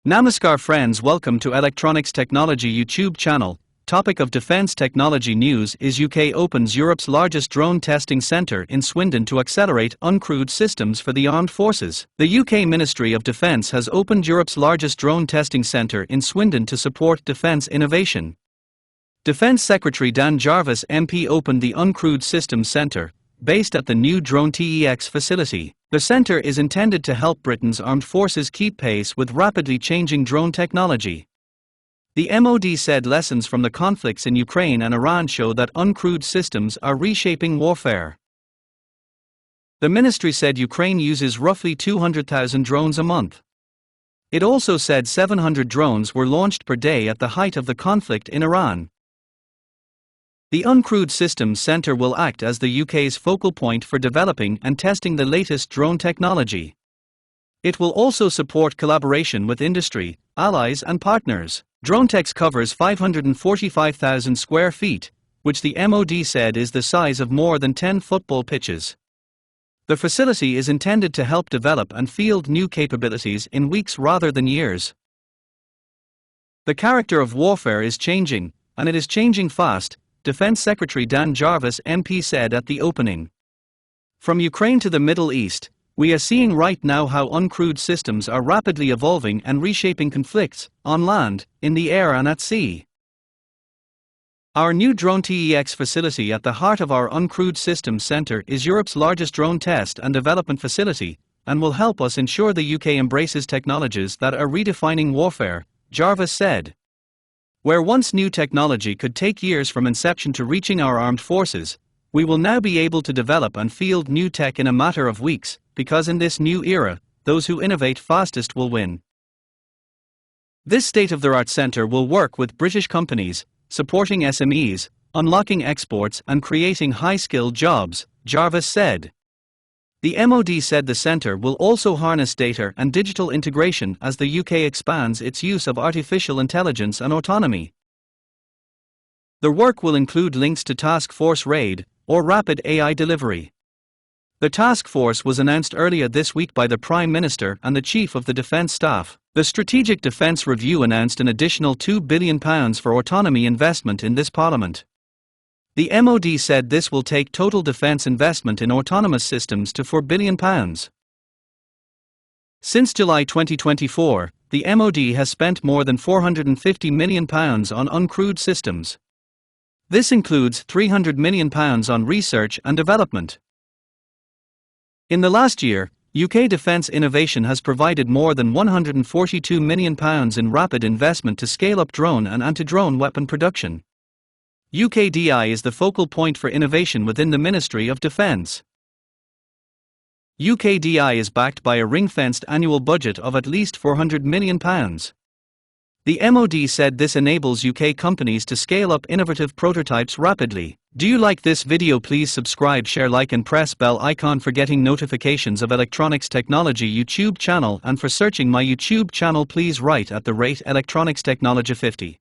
Namaskar friends, welcome to Electronics Technology YouTube channel. Topic of Defence Technology News is UK opens Europe's largest drone testing centre in Swindon to accelerate uncrewed systems for the armed forces. The UK Ministry of Defence has opened Europe's largest drone testing centre in Swindon to support defence innovation. Defence Secretary Dan Jarvis MP opened the Uncrewed Systems Centre, based at the new Drone TEX facility. The centre is intended to help Britain's armed forces keep pace with rapidly changing drone technology. The MOD said lessons from the conflicts in Ukraine and Iran show that uncrewed systems are reshaping warfare. The ministry said Ukraine uses roughly 200,000 drones a month. It also said 700 drones were launched per day at the height of the conflict in Iran. The Uncrewed Systems Centre will act as the UK's focal point for developing and testing the latest drone technology. It will also support collaboration with industry, allies and partners. DroneTech covers 545,000 square feet, which the MOD said is the size of more than 10 football pitches. The facility is intended to help develop and field new capabilities in weeks rather than years. The character of warfare is changing, and it is changing fast, Defence Secretary Dan Jarvis MP said at the opening. From Ukraine to the Middle East, we are seeing right now how uncrewed systems are rapidly evolving and reshaping conflicts, on land, in the air and at sea. Our new Drone TEX facility at the heart of our Uncrewed Systems Centre is Europe's largest drone test and development facility, and will help us ensure the UK embraces technologies that are redefining warfare, Jarvis said. Where once new technology could take years from inception to reaching our armed forces, we will now be able to develop and field new tech in a matter of weeks, because in this new era, those who innovate fastest will win. This state-of-the-art centre will work with British companies, supporting SMEs, unlocking exports and creating high-skilled jobs, Jarvis said. The MOD said the centre will also harness data and digital integration as the UK expands its use of artificial intelligence and autonomy. The work will include links to Task Force RAID, or Rapid AI Delivery. The task force was announced earlier this week by the Prime Minister and the Chief of the Defence Staff. The Strategic Defence Review announced an additional £2 billion for autonomy investment in this Parliament. The MOD said this will take total defence investment in autonomous systems to £4 billion. Since July 2024, the MOD has spent more than £450 million on uncrewed systems. This includes £300 million on research and development. In the last year, UK defence innovation has provided more than £142 million in rapid investment to scale up drone and anti-drone weapon production. UKDI is the focal point for innovation within the Ministry of Defence. UKDI is backed by a ring-fenced annual budget of at least £400 million. The MOD said this enables UK companies to scale up innovative prototypes rapidly. Do you like this video? Please subscribe, share, like and press bell icon for getting notifications of Electronics Technology YouTube channel, and for searching my YouTube channel please write @Electronics Technology 50.